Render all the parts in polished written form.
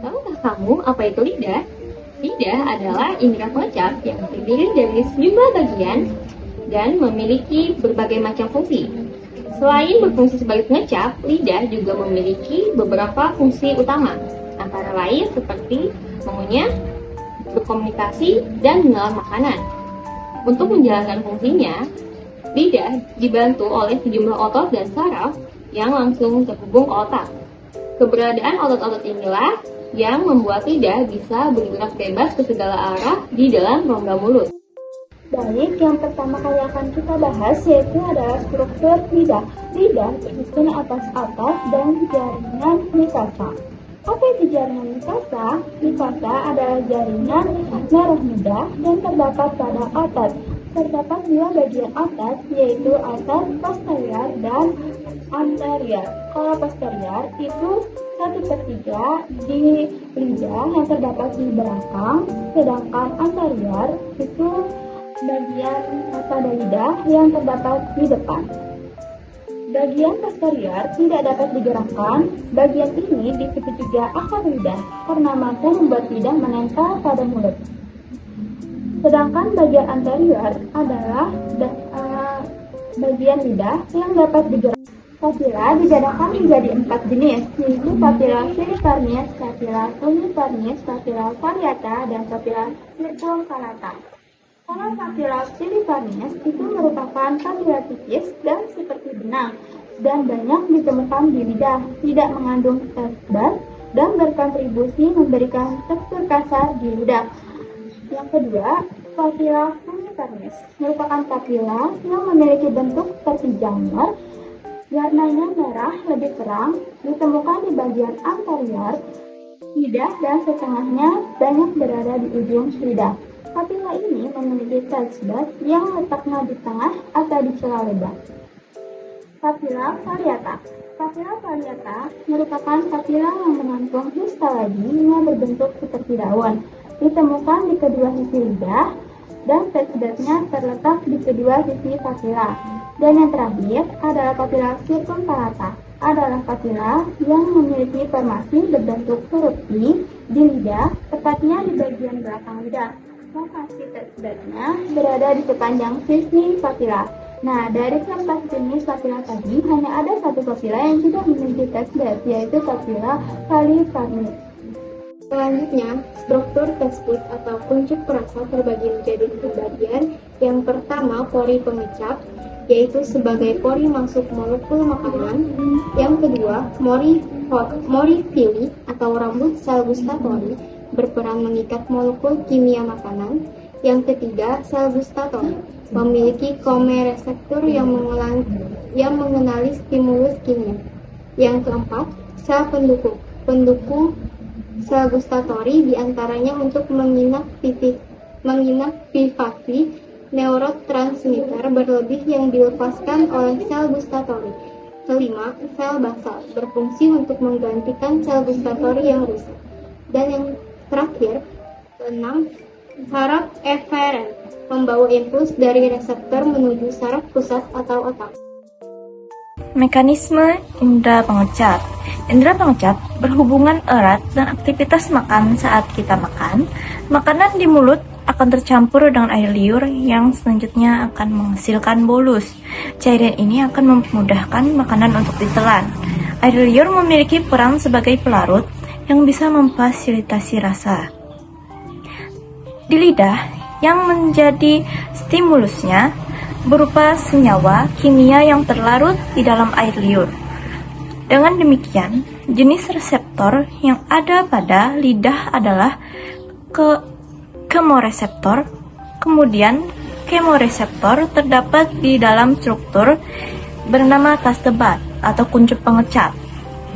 Tahukah kamu apa itu lidah? Lidah adalah indera pengecap yang terdiri dari sejumlah bagian dan memiliki berbagai macam fungsi. Selain berfungsi sebagai pengecap, lidah juga memiliki beberapa fungsi utama, antara lain seperti mengunyah, berkomunikasi, dan menelan makanan. Untuk menjalankan fungsinya, lidah dibantu oleh sejumlah otot dan saraf yang langsung terhubung ke otak. Keberadaan otot-otot inilah yang membuat lidah bisa bergerak bebas ke segala arah di dalam rongga mulut. Baik, yang pertama kali akan kita bahas yaitu adalah struktur lidah. Lidah tersusun atas otot dan jaringan mikasa. Apa itu jaringan mikasa? Mikasa adalah jaringan merah muda dan terdapat pada otot. Terdapat dua bagian otot, yaitu otot posterior dan anterior. Kalau posterior itu 1/3 di lidah yang terdapat di belakang, sedangkan anterior itu bagian pada lidah yang terdapat di depan. Bagian posterior tidak dapat digerakkan. Bagian ini disebut juga akar lidah karena mampu membuat lidah menempel pada mulut. Sedangkan bagian anterior adalah bagian lidah yang dapat digerakkan. Papila dibedakan menjadi 4 jenis, yaitu papila filiformis, papila uniformis, papila variata, dan papila circumvallata. Kalau papila filiformis itu merupakan papila tipis dan seperti benang dan banyak ditemukan di lidah, tidak mengandung zat dan berkontribusi memberikan tekstur kasar di lidah. Yang kedua, papila uniformis merupakan papila yang memiliki bentuk seperti jamur. Warnanya merah lebih terang, ditemukan di bagian anterior lidah dan setengahnya banyak berada di ujung lidah. Papila ini memiliki touchbud yang letaknya di tengah atau di celah lidah. Papila variata. Papila variata merupakan papila yang menampung histologi yang berbentuk seperti daun. Ditemukan di kedua sisi lidah dan touchbudnya terletak di kedua sisi papila. Dan yang terakhir adalah papila circumvallata, adalah papila yang memiliki formasi berbentuk huruf I di lidah, tepatnya di bagian belakang lidah. Lokasi touchbudnya berada di sepanjang sisi papila. Nah, dari 14 jenis papila tadi, hanya ada satu papila yang tidak memiliki touchbud, yaitu papila filiformis. Selanjutnya, struktur touchbud atau kuncup perasa terbagi menjadi 3 bagian. Yang pertama, pori pengecap, yaitu sebagai pori masuk molekul makanan. Yang kedua, mori fili atau rambut sel gustatori, berperan mengikat molekul kimia makanan. Yang ketiga, sel gustatori, memiliki komereseptor yang mengenali stimulus kimia. Yang keempat, sel pendukung sel gustatori diantaranya untuk menginaktivasi neurotransmitter berlebih yang dilepaskan oleh sel gustatori. Kelima, sel basal, berfungsi untuk menggantikan sel gustatori yang rusak. Dan yang terakhir, keenam, saraf eferen, membawa impuls dari reseptor menuju saraf pusat atau otak. Mekanisme indera pengecap. Indera pengecap berhubungan erat dengan aktivitas makan. Saat kita makan, makanan di mulut akan tercampur dengan air liur yang selanjutnya akan menghasilkan bolus. Cairan ini akan memudahkan makanan untuk ditelan. Air liur memiliki peran sebagai pelarut yang bisa memfasilitasi rasa. Di lidah, yang menjadi stimulusnya berupa senyawa kimia yang terlarut di dalam air liur. Dengan demikian, jenis reseptor yang ada pada lidah adalah kemoreseptor. Kemudian, kemoreseptor terdapat di dalam struktur bernama taste bud atau kuncup pengecap.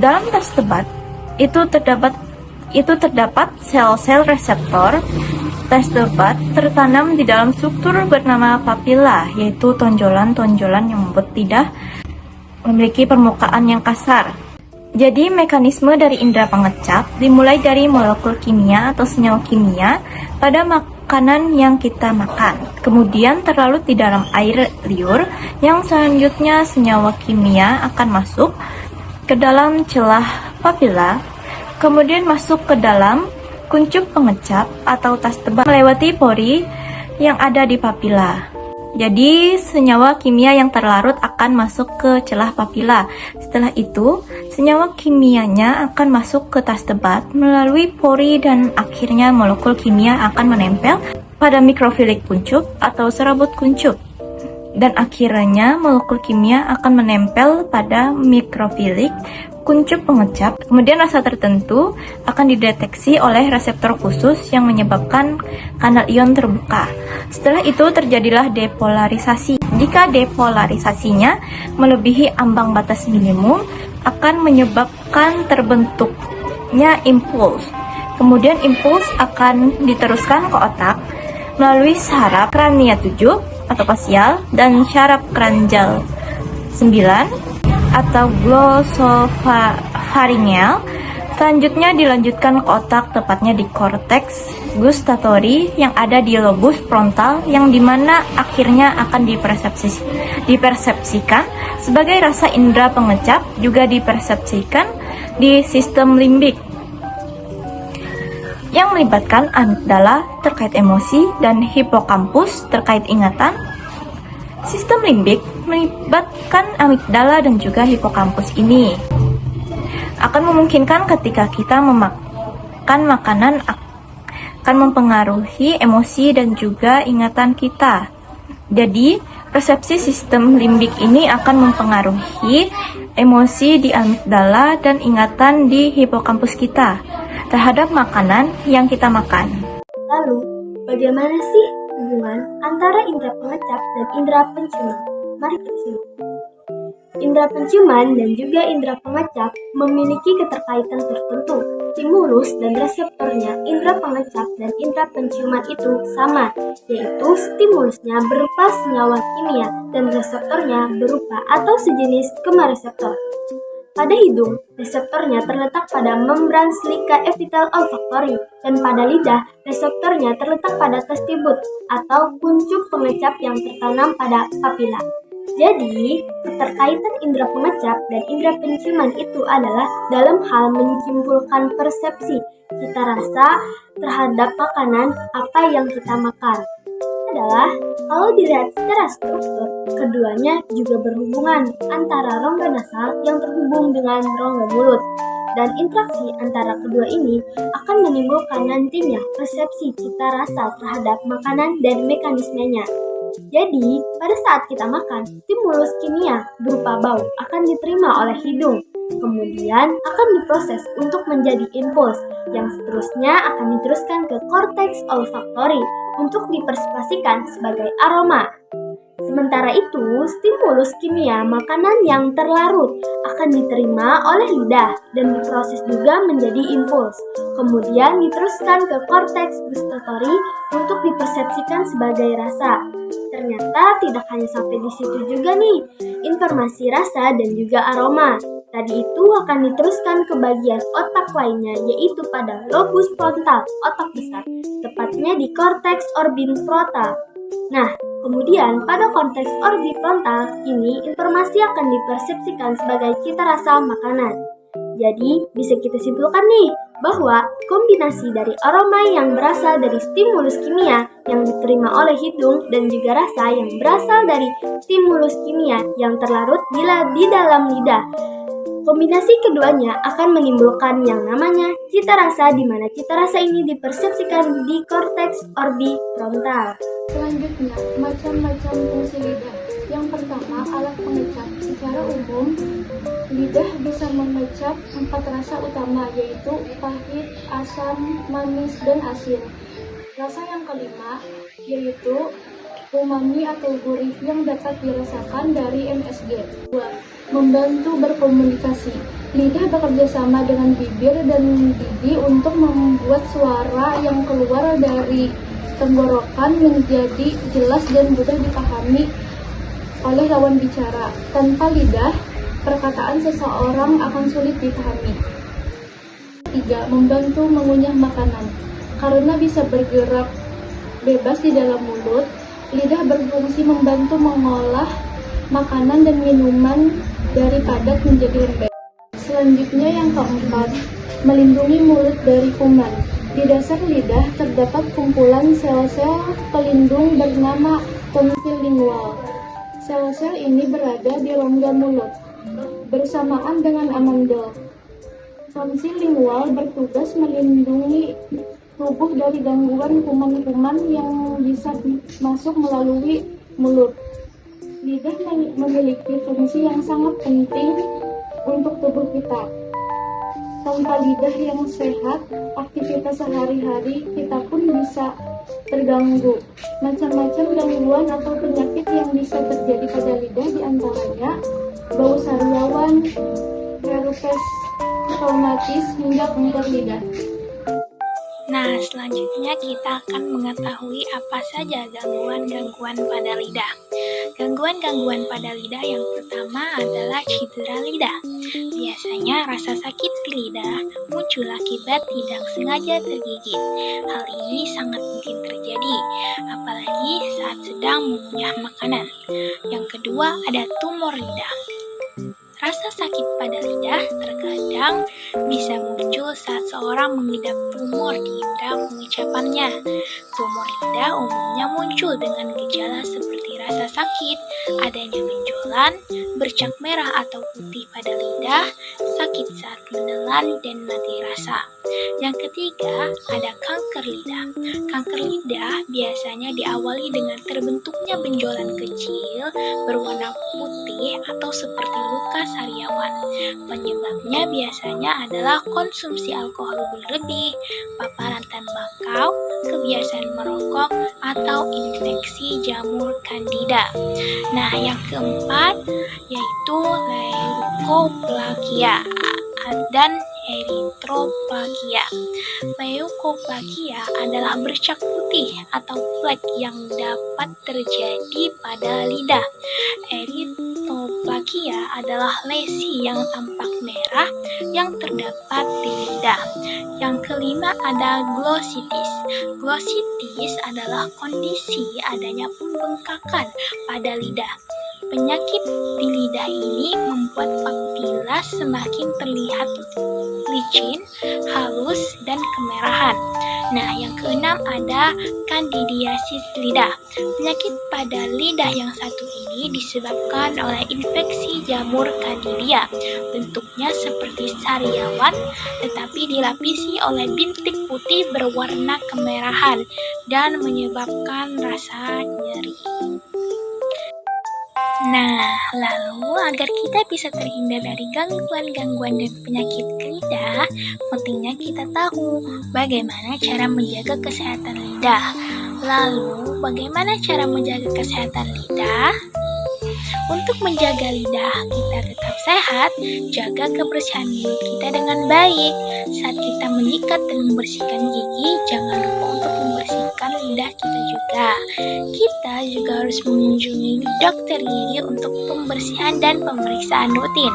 Dalam taste bud itu terdapat sel-sel reseptor. Taste bud tertanam di dalam struktur bernama papilla, yaitu tonjolan-tonjolan yang membuat lidah memiliki permukaan yang kasar. Jadi mekanisme dari indera pengecap dimulai dari molekul kimia atau senyawa kimia pada makanan yang kita makan. Kemudian terlarut di dalam air liur yang selanjutnya senyawa kimia akan masuk ke dalam celah papila. kemudian masuk ke dalam kuncup pengecap atau tas tebal melewati pori yang ada di papila. Jadi, senyawa kimia yang terlarut akan masuk ke celah papila. Setelah itu, senyawa kimianya akan masuk ke tas tebat melalui pori dan akhirnya molekul kimia akan menempel pada mikrofilik kuncup atau serabut kuncup. Dan akhirnya molekul kimia akan menempel pada mikrofilik kuncup pengecap. Kemudian rasa tertentu akan dideteksi oleh reseptor khusus yang menyebabkan kanal ion terbuka. Setelah itu terjadilah depolarisasi. Jika depolarisasinya melebihi ambang batas minimum, akan menyebabkan terbentuknya impuls. Kemudian impuls akan diteruskan ke otak melalui saraf krania 7 atau fasial dan saraf kranjal 9 atau glosopharyngeal. Selanjutnya dilanjutkan ke otak, tepatnya di korteks gustatory yang ada di lobus frontal, yang dimana akhirnya akan dipersepsikan sebagai rasa indera pengecap, juga dipersepsikan di sistem limbik yang melibatkan amigdala terkait emosi dan hipokampus terkait ingatan. Sistem limbik melibatkan amigdala dan juga hipokampus ini akan memungkinkan ketika kita memakan makanan akan mempengaruhi emosi dan juga ingatan kita. Jadi, persepsi sistem limbik ini akan mempengaruhi emosi di amigdala dan ingatan di hipokampus kita terhadap makanan yang kita makan. Lalu, bagaimana sih hubungan antara indera pengecap dan indera penciuman? Mari kita simak. Indera penciuman dan juga indera pengecap memiliki keterkaitan tertentu. Stimulus dan reseptornya indera pengecap dan indera penciuman itu sama, yaitu stimulusnya berupa senyawa kimia dan reseptornya berupa atau sejenis kemoreseptor. Pada hidung, reseptornya terletak pada membran silika epitel olfaktori, dan pada lidah, reseptornya terletak pada testibut atau kuncup pengecap yang tertanam pada papila. Jadi, keterkaitan indera pengecap dan indera penciuman itu adalah dalam hal menyimpulkan persepsi cita rasa terhadap makanan apa yang kita makan. Adalah kalau dilihat secara struktur, keduanya juga berhubungan antara rongga nasal yang terhubung dengan rongga mulut, dan interaksi antara kedua ini akan menimbulkan nantinya persepsi cita rasa terhadap makanan dan mekanismenya. Jadi, pada saat kita makan, stimulus kimia berupa bau akan diterima oleh hidung, kemudian akan diproses untuk menjadi impuls, yang seterusnya akan diteruskan ke korteks olfaktori untuk dipersepsikan sebagai aroma. Sementara itu, stimulus kimia makanan yang terlarut akan diterima oleh lidah dan diproses juga menjadi impuls. Kemudian diteruskan ke korteks gustatory untuk dipersepsikan sebagai rasa. Ternyata tidak hanya sampai di situ juga nih, informasi rasa dan juga aroma. Tadi itu akan diteruskan ke bagian otak lainnya, yaitu pada lobus frontal, otak besar, tepatnya di korteks orbifrontal. Nah, kemudian pada konteks orbifrontal ini informasi akan dipersepsikan sebagai cita rasa makanan. Jadi, bisa kita simpulkan nih bahwa kombinasi dari aroma yang berasal dari stimulus kimia yang diterima oleh hidung dan juga rasa yang berasal dari stimulus kimia yang terlarut di dalam lidah. Kombinasi keduanya akan menimbulkan yang namanya cita rasa, di mana cita rasa ini dipersepsikan di korteks orbifrontal. Selanjutnya, macam-macam fungsi lidah. Yang pertama, alat pengecap. Secara umum, lidah bisa mengecap 4 rasa utama, yaitu pahit, asam, manis, dan asin. Rasa yang kelima yaitu umami atau gurih yang dapat dirasakan dari MSG. 2. Membantu berkomunikasi. Lidah bekerja sama dengan bibir dan gigi untuk membuat suara yang keluar dari tenggorokan menjadi jelas dan mudah dipahami oleh lawan bicara. Tanpa lidah, perkataan seseorang akan sulit dipahami. 3. Membantu mengunyah makanan. Karena bisa bergerak bebas di dalam mulut, lidah berfungsi membantu mengolah makanan dan minuman dari padat menjadi lembek. Selanjutnya yang keempat, melindungi mulut dari kuman. Di dasar lidah terdapat kumpulan sel-sel pelindung bernama tonsil lingual. Sel-sel ini berada di rongga mulut, bersamaan dengan amandel. Tonsil lingual bertugas melindungi tubuh dari gangguan kuman-kuman yang bisa masuk melalui mulut. Lidah memiliki fungsi yang sangat penting untuk tubuh kita. Tanpa lidah yang sehat, aktivitas sehari-hari kita pun bisa terganggu. Macam-macam gangguan atau penyakit yang bisa terjadi pada lidah diantaranya bau sariawan, herpes reumatis, hingga kanker lidah. Nah, selanjutnya kita akan mengetahui apa saja gangguan-gangguan pada lidah. Gangguan-gangguan pada lidah yang pertama adalah cedera lidah. Biasanya rasa sakit di lidah muncul akibat tidak sengaja tergigit. Hal ini sangat mungkin terjadi, apalagi saat sedang mengunyah makanan. Yang kedua ada tumor lidah. Rasa sakit pada lidah terkadang bisa muncul saat seorang mengidap tumor di indera pengucapannya. Tumor lidah umumnya muncul dengan gejala seperti rasa sakit, adanya benjolan, bercak merah atau putih pada lidah, sakit saat menelan, dan mati rasa. Yang ketiga, ada kanker lidah. Kanker lidah biasanya diawali dengan terbentuknya benjolan kecil berwarna putih atau seperti luka sariawan. Penyebabnya biasanya adalah konsumsi alkohol berlebih, paparan tembakau, kebiasaan merokok, atau infeksi jamur Candida. Nah, yang keempat yaitu leukoplakia dan eritroplakia. Leukoplakia adalah bercak putih atau flek yang dapat terjadi pada lidah. Eritroplakia adalah lesi yang tampak merah yang terdapat di lidah. Yang kelima ada glossitis. Glossitis adalah kondisi adanya pembengkakan pada lidah. Penyakit di lidah ini membuat papila semakin terlihat licin, halus, dan kemerahan. Nah, yang keenam ada kandidiasis lidah. Penyakit pada lidah yang satu ini disebabkan oleh infeksi jamur Candida. Bentuknya seperti sariawan, tetapi dilapisi oleh bintik putih berwarna kemerahan dan menyebabkan rasa nyeri. Nah, lalu agar kita bisa terhindar dari gangguan-gangguan dan penyakit lidah, pentingnya kita tahu bagaimana cara menjaga kesehatan lidah. Lalu, bagaimana cara menjaga kesehatan lidah? Untuk menjaga lidah kita tetap sehat, jaga kebersihan mulut kita dengan baik. Saat kita menyikat dan membersihkan gigi, jangan lupa untuk membersihkan lidah kita juga. Kita juga harus mengunjungi dokter gigi untuk pembersihan dan pemeriksaan rutin.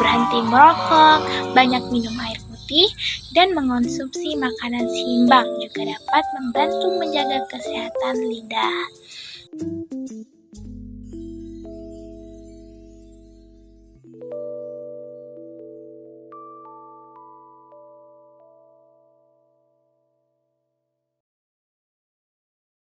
Berhenti merokok, banyak minum air putih, dan mengonsumsi makanan seimbang juga dapat membantu menjaga kesehatan lidah.